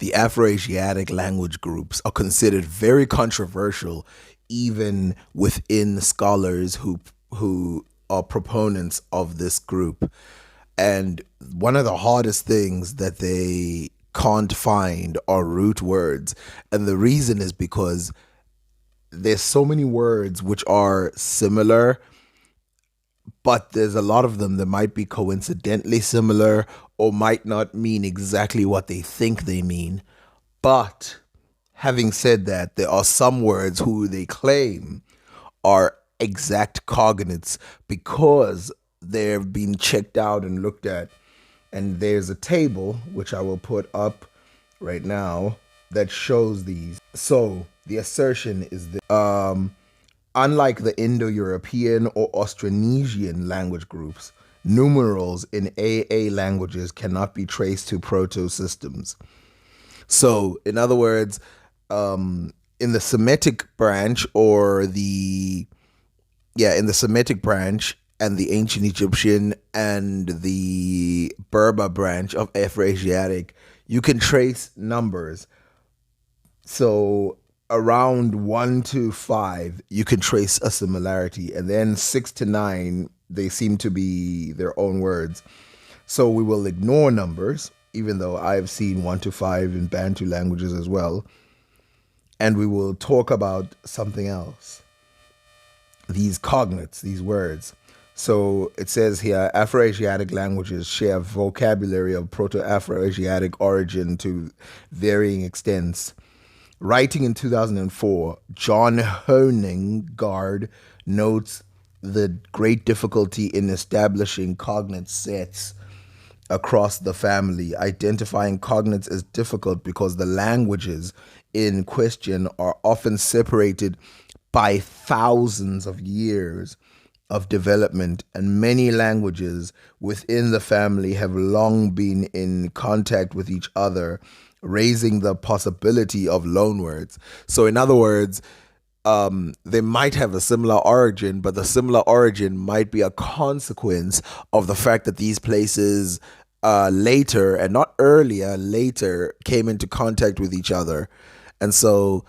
the Afroasiatic language groups are considered very controversial even within scholars who are proponents of this group. And one of the hardest things that they can't find are root words. And the reason is because there's so many words which are similar, but there's a lot of them that might be coincidentally similar or might not mean exactly what they think they mean. But having said that, there are some words who they claim are exact cognates because they've been checked out and looked at. And there's a table, which I will put up right now, that shows these. So the assertion is that unlike the Indo-European or Austronesian language groups, numerals in AA languages cannot be traced to proto-systems. So, in other words, in the Semitic branch in the Semitic branch and the ancient Egyptian and the Berber branch of Afroasiatic, you can trace numbers. So around 1 to 5, you can trace a similarity. And then 6 to 9, they seem to be their own words. So we will ignore numbers, even though I've seen 1 to 5 in Bantu languages as well. And we will talk about something else. These cognates, these words. So it says here, Afroasiatic languages share vocabulary of Proto-Afroasiatic origin to varying extents. Writing in 2004, John Honingard notes the great difficulty in establishing cognate sets across the family. Identifying cognates is difficult because the languages in question are often separated by thousands of years of development, and many languages within the family have long been in contact with each other, raising the possibility of loanwords. So in other words, they might have a similar origin, but the similar origin might be a consequence of the fact that these places later, and not earlier, later came into contact with each other. And so,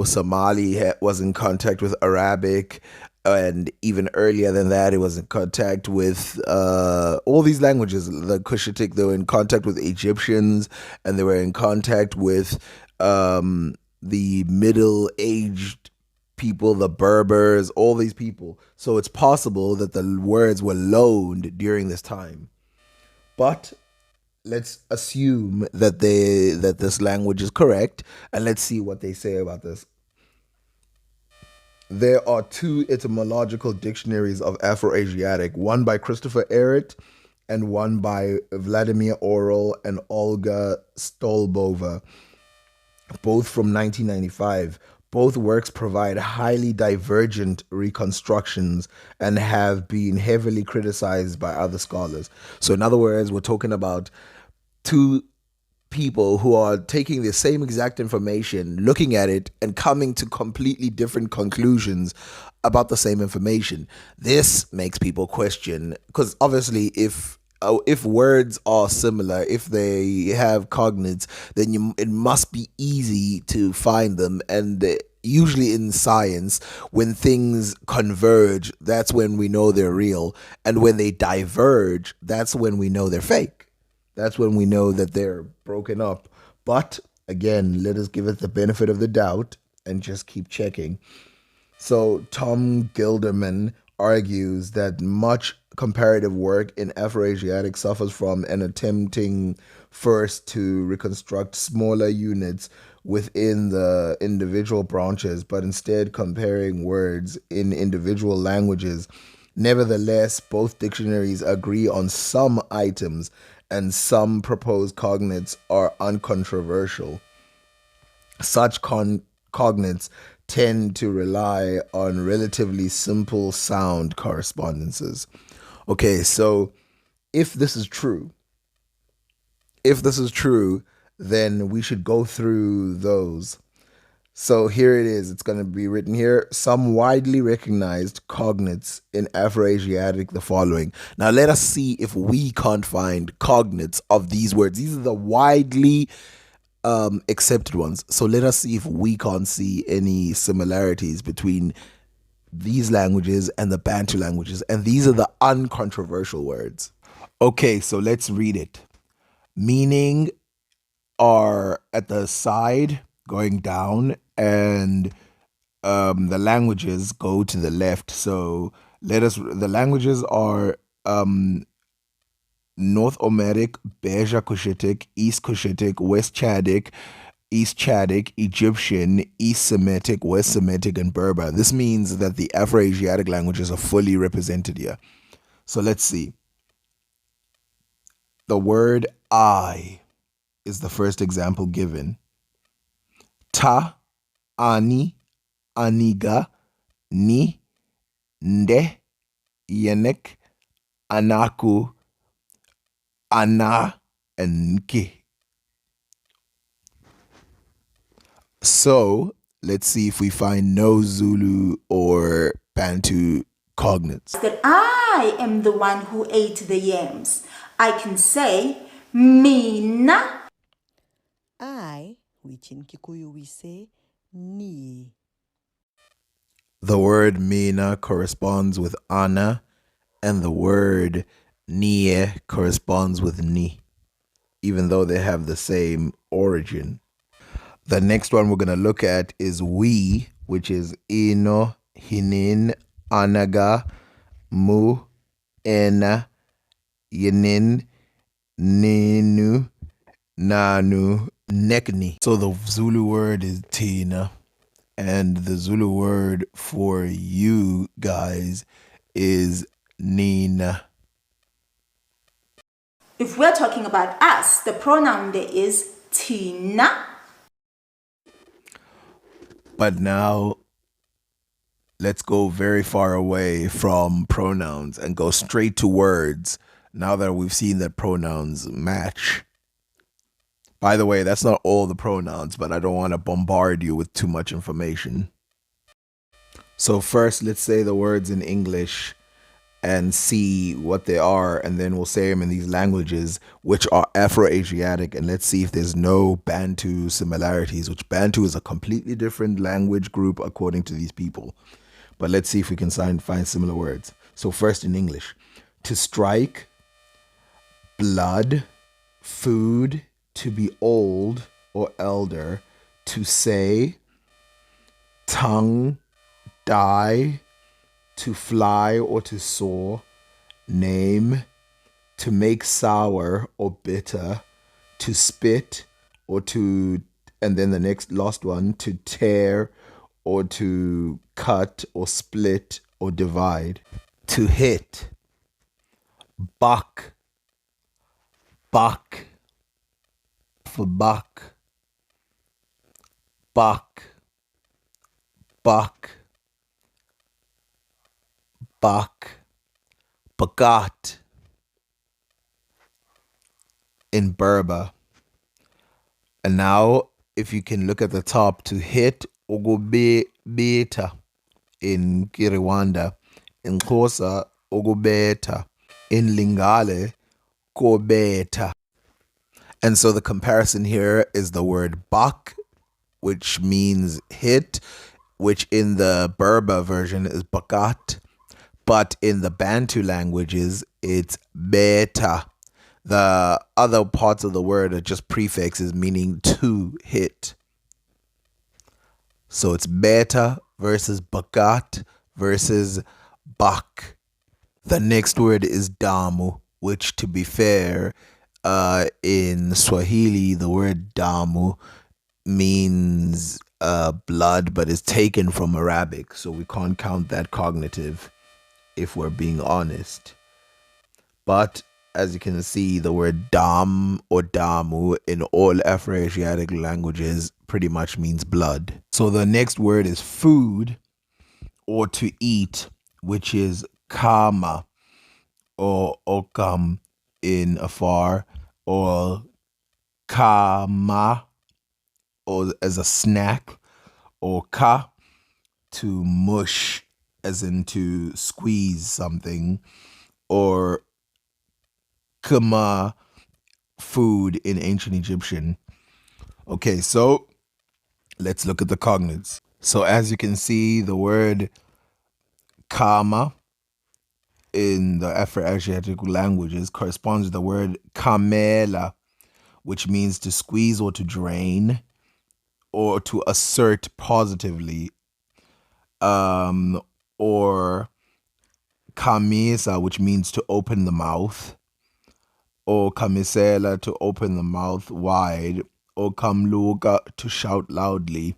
Somali was in contact with Arabic, and even earlier than that, it was in contact with all these languages. The Cushitic, they were in contact with Egyptians, and they were in contact with the middle-aged people, the Berbers, all these people. So it's possible that the words were loaned during this time. But let's assume that this language is correct, and let's see what they say about this. There are 2 etymological dictionaries of Afroasiatic, one by Christopher Ehret and one by Vladimir Orel and Olga Stolbova, both from 1995. Both works provide highly divergent reconstructions and have been heavily criticized by other scholars. So in other words, we're talking about 2 people who are taking the same exact information, looking at it, and coming to completely different conclusions about the same information. This makes people question, because obviously if words are similar, if they have cognates, then it must be easy to find them. And usually in science, when things converge, that's when we know they're real. And when they diverge, that's when we know they're fake. That's when we know that they're broken up. But again, let us give it the benefit of the doubt and just keep checking. So Tom Gilderman argues that much comparative work in Afroasiatic suffers from an attempting first to reconstruct smaller units within the individual branches, but instead comparing words in individual languages. Nevertheless, both dictionaries agree on some items, and some proposed cognates are uncontroversial. Such cognates tend to rely on relatively simple sound correspondences. Okay, so if this is true, then we should go through those. So here it is. It's going to be written here. Some widely recognized cognates in Afroasiatic, the following. Now let us see if we can't find cognates of these words. These are the widely accepted ones. So let us see if we can't see any similarities between these languages and the Bantu languages. And these are the uncontroversial words. Okay, so let's read it. Meaning are at the side going down, and the languages go to the left. So the languages are North Ometic, Beja Cushitic, East Cushitic, West Chadic, East Chadic, Egyptian, East Semitic, West Semitic, and Berber. This means that the Afroasiatic languages are fully represented here. So let's see. The word I is the first example given. Ta, ani, aniga, ni, nde, yenek, anaku, ana, and nki. So let's see if we find no Zulu or Bantu cognates. That I am the one who ate the yams. I can say, mina. I, which in Kikuyu we say, ni. The word mina corresponds with ana, and the word nie corresponds with ni, even though they have the same origin. The next one we're going to look at is we, which is ino, hinin, anaga, mu, ena, yinin, ninu, nanu, nekni. So the Zulu word is tina, and the Zulu word for you guys is nina. If we're talking about us, the pronoun there is tina. But now let's go very far away from pronouns and go straight to words now that we've seen that pronouns match. By the way, that's not all the pronouns, but I don't want to bombard you with too much information. So first, let's say the words in English and see what they are, and then we'll say them in these languages, which are Afro-Asiatic, and let's see if there's no Bantu similarities, which Bantu is a completely different language group according to these people. But let's see if we can find similar words. So first in English, to strike, blood, food, to be old or elder, to say, tongue, die, to fly or to soar, name, to make sour or bitter, to spit or to, and then the next last one, to tear or to cut or split or divide. To hit, buck, buck, for buck, buck, buck, buck, bagat in Berber. And now, if you can look at the top, to hit, ogobe beta in Kiriwanda, in Xhosa, ogobeta, in Lingale, kobeta. And so the comparison here is the word bak, which means hit, which in the Berber version is bagat, but in the Bantu languages, it's beta. The other parts of the word are just prefixes meaning to hit. So it's beta versus bagat versus bak. The next word is damu, which, to be fair, in Swahili, the word damu means blood, but is taken from Arabic. So we can't count that cognitive if we're being honest. But as you can see, the word dam or damu in all Afroasiatic languages pretty much means blood. So the next word is food or to eat, which is kama or okam in Afar, or kama or as a snack, or ka to mush as in to squeeze something, or kama food in ancient Egyptian. Okay, so let's look at the cognates. So as you can see, the word kama in the Afroasiatic languages corresponds to the word kamela, which means to squeeze or to drain or to assert positively, or kamisa, which means to open the mouth, or kamisela, to open the mouth wide, or kamluka, to shout loudly.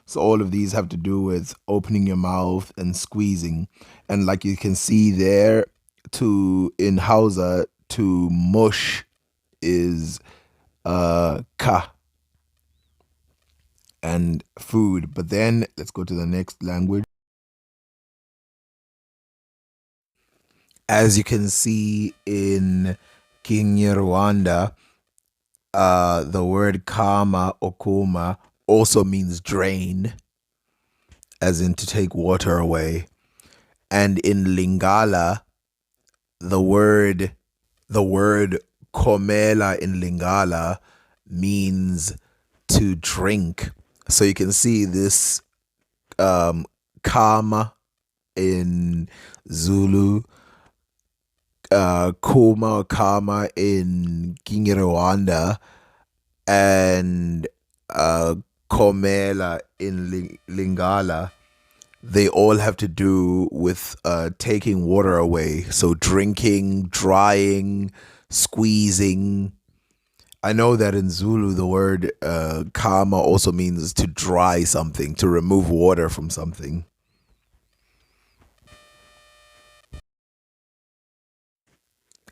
So all of these have to do with opening your mouth and squeezing. And like you can see there, to in Hausa, to mush is ka and food. But then let's go to the next language. As you can see in Kinyarwanda, the word kama or kuma also means drain, as in to take water away. And in Lingala, the word komela in Lingala means to drink. So you can see this kama in Zulu, kuma or kama in Kinyarwanda, and komela in Lingala. They all have to do with taking water away. So drinking, drying, squeezing. I know that in Zulu, the word kama also means to dry something, to remove water from something.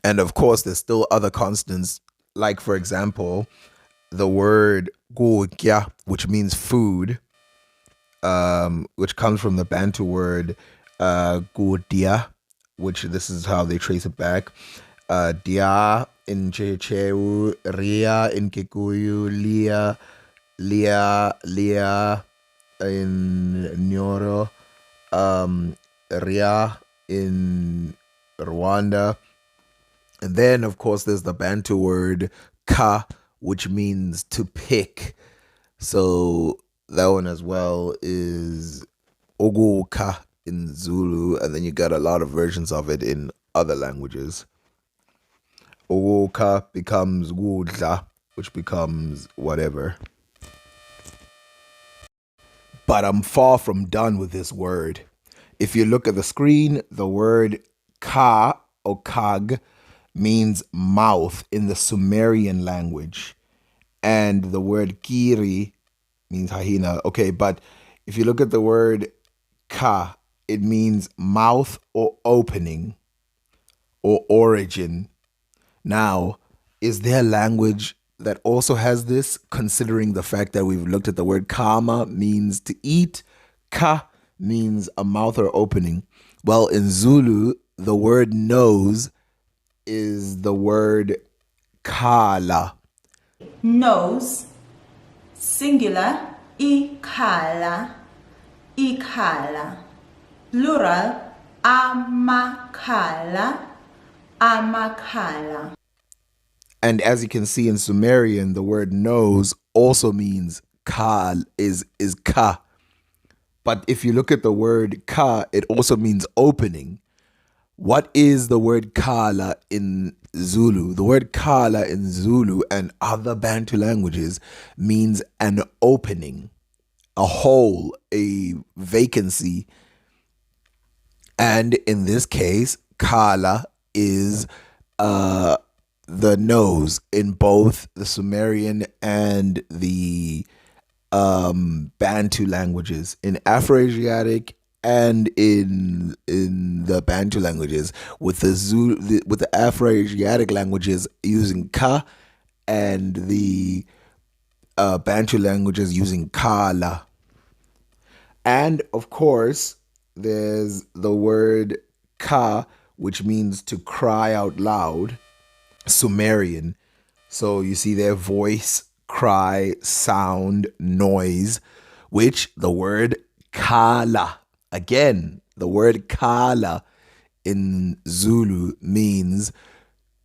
And of course, there's still other consonants, like, for example, the word gukya, which means food, which comes from the Bantu word gudia, which this is how they trace it back. Dia in Checheu, Ria in Kikuyu, Lia in Nyoro, Ria in Rwanda. And then, of course, there's the Bantu word ka, which means to pick. So that one as well is oguka in Zulu, and then you got a lot of versions of it in other languages. Oguka becomes gudla, which becomes whatever. But I'm far from done with this word. If you look at the screen, the word ka or kag means mouth in the Sumerian language. And the word kiri means hyena. Okay, but if you look at the word ka, it means mouth or opening or origin. Now, is there a language that also has this, considering the fact that we've looked at the word kama means to eat, ka means a mouth or opening? Well, in Zulu, the word nose is the word kala. Nose, singular, ikhala, ikhala. Plural, amakhala, amakhala. And as you can see in Sumerian, the word nose also means kal, is ka. But if you look at the word ka, it also means opening. What is the word kala in Zulu? The word kala in Zulu and other Bantu languages means an opening, a hole, a vacancy. And in this case, kala is the nose in both the Sumerian and the Bantu languages. In Afroasiatic and in the Bantu languages, with the Afroasiatic languages using ka, and the Bantu languages using kala. And of course, there's the word ka, which means to cry out loud, Sumerian. So you see their voice, cry, sound, noise, which the word kala, again, the word kala in Zulu means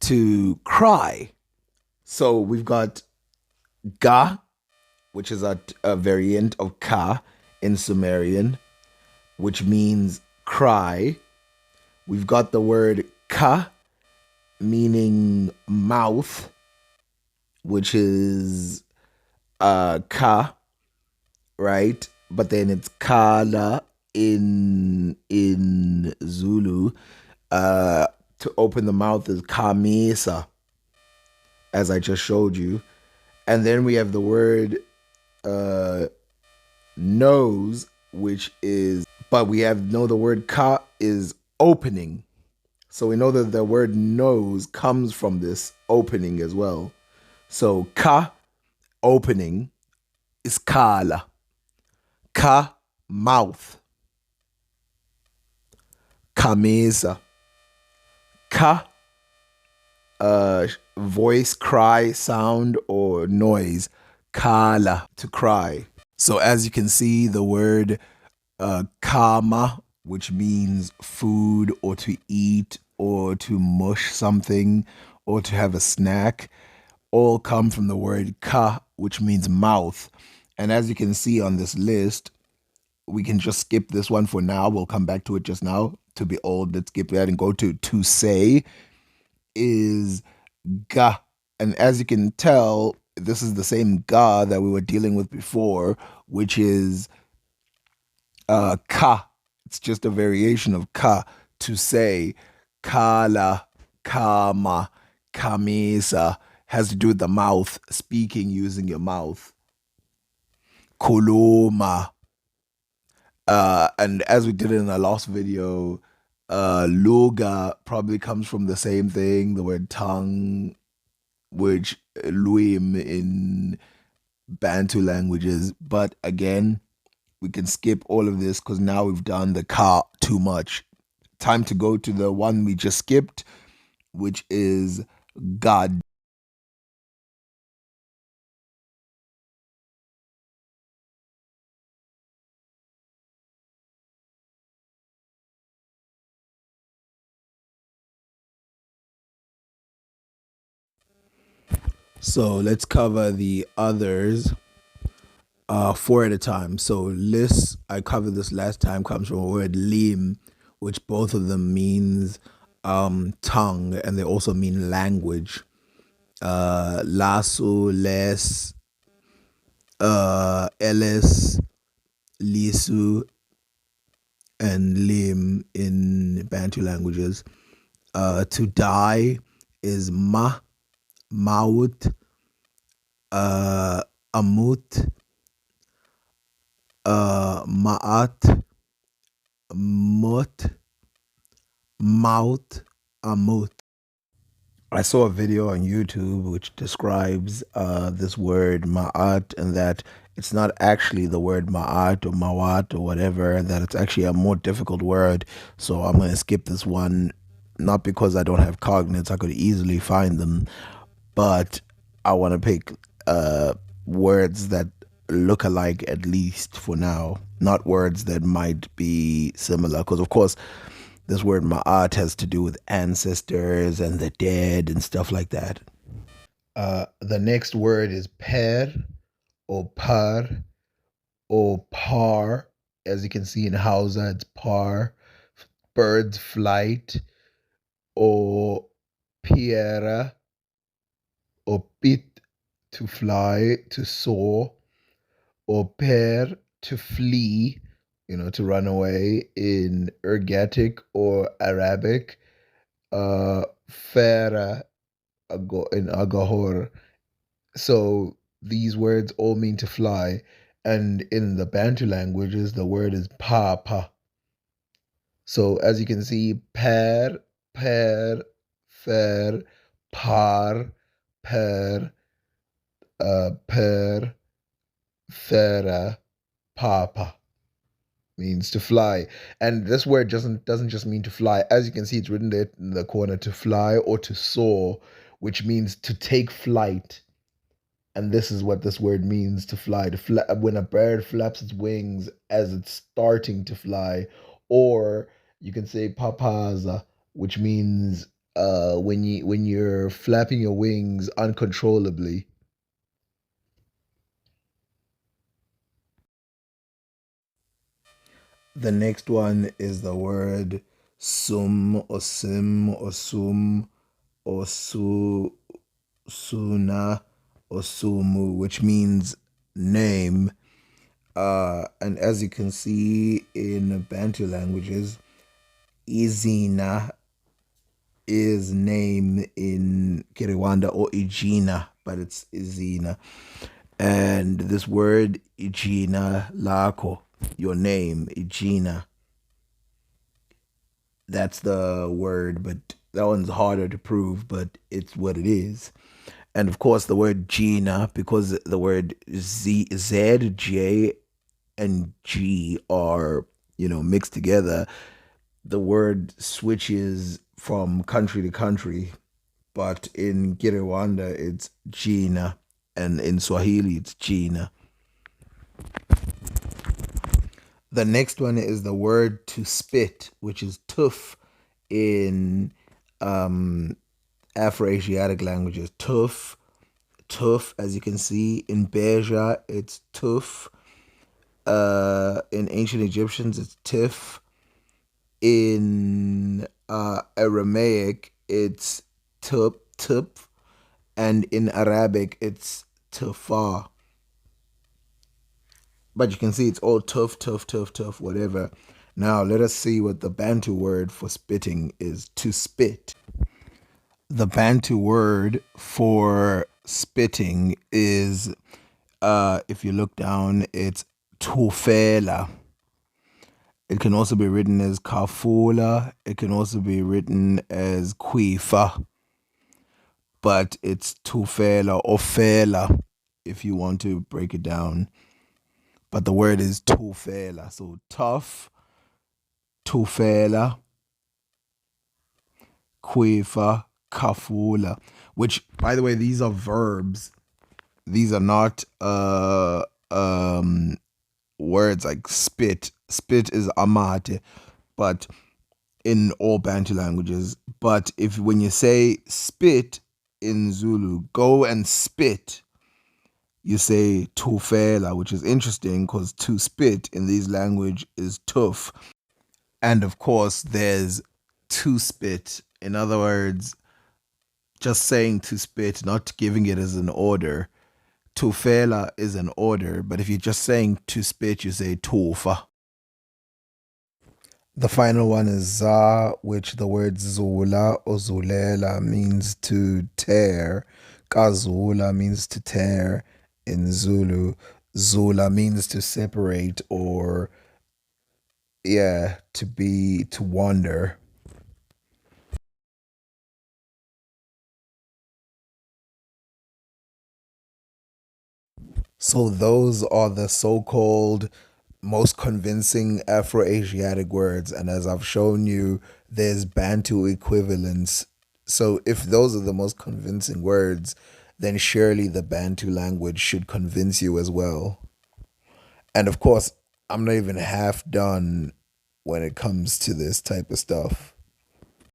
to cry. So we've got ga, which is a variant of ka in Sumerian, which means cry. We've got the word ka, meaning mouth, which is ka, right? But then it's kala in Zulu. To open the mouth is kamesa, as I just showed you. And then we have the word nose, which is, but we know the word ka is opening. So we know that the word nose comes from this opening as well. So ka, opening, is kala. Ka, mouth. Kamesa. Ka, voice, cry, sound, or noise. Kala, to cry. So as you can see, the word kama, which means food or to eat or to mush something or to have a snack, all come from the word ka, which means mouth. And as you can see on this list, we can just skip this one for now. We'll come back to it just now. To be old, let's skip that and go to say is ga. And as you can tell, this is the same ga that we were dealing with before, which is ka. It's just a variation of ka. To say, kala, kama, kamisa has to do with the mouth, speaking using your mouth. Kuluma. And as we did in the last video, luga probably comes from the same thing, the word tongue, which luim in Bantu languages. But again, we can skip all of this because now we've done the ka too much. Time to go to the one we just skipped, which is God. So let's cover the others four at a time. So lists, I covered this last time, comes from a word lim, which both of them means tongue, and they also mean language. Lasso, les, elis, lisu, and lim in Bantu languages. To die is maut, amut, ma'at, mut, maut, amut. I saw a video on YouTube which describes this word ma'at, and that it's not actually the word ma'at or mawat or whatever, and that it's actually a more difficult word. So I'm going to skip this one, not because I don't have cognates, I could easily find them, but I want to pick words that look alike, at least for now, not words that might be similar. Because, of course, this word ma'at has to do with ancestors and the dead and stuff like that. The next word is per or par or par. As you can see in Hausa, it's par. Bird's flight, or piera or pit, to fly, to soar, or per, to flee, to run away in Ergatic or Arabic. Fera in Agahor. So these words all mean to fly. And in the Bantu languages, the word is papa. So as you can see, per, fer, par, per, fera, papa means to fly. And this word doesn't just mean to fly. As you can see, it's written there in the corner, to fly or to soar, which means to take flight. And this is what this word means, to fly. When a bird flaps its wings as it's starting to fly. Or you can say papaza, which means when you're flapping your wings uncontrollably. The next one is the word sum or sim or sum or suna or sumu, which means name. And as you can see in Bantu languages, Izina is name in Kinyarwanda, or Ijina, but it's Izina. And this word Ijina Lako, your name, Ijina, that's the word, but that one's harder to prove, but it's what it is. And of course, the word Gina, because the word Z, J, and G are, mixed together, the word switches from country to country. But in Kinyarwanda, it's Gina, and in Swahili, it's Gina. The next one is the word to spit, which is tuf in Afroasiatic languages. Tuf, tuf, as you can see in Beja, it's tuf. In ancient Egyptians, it's tif. In Aramaic, it's tup, tup. And in Arabic, it's tufa. But you can see it's all tough, tough, tough, tough, whatever. Now, let us see what the Bantu word for spitting is: to spit. The Bantu word for spitting is, if you look down, it's tufela. It can also be written as kafula. It can also be written as quifa. But it's tufela or fela if you want to break it down. But the word is tufela. So tough, tufela, quifa, kafula. Which, by the way, these are verbs. These are not words like spit. Spit is amate, but in all Bantu languages. But if when you say spit in Zulu, go and spit, you say tufela, which is interesting because to spit in these language is tuf. And of course, there's to spit. In other words, just saying to spit, not giving it as an order. Tufela is an order, but if you're just saying to spit, you say tufa. The final one is za, which the word zula or zulela means to tear. Kazula means to tear in Zulu. Zula means to separate or, yeah, to wander. So those are the so-called most convincing Afro-Asiatic words. And as I've shown you, there's Bantu equivalents. So if those are the most convincing words, then surely the Bantu language should convince you as well. And of course, I'm not even half done when it comes to this type of stuff.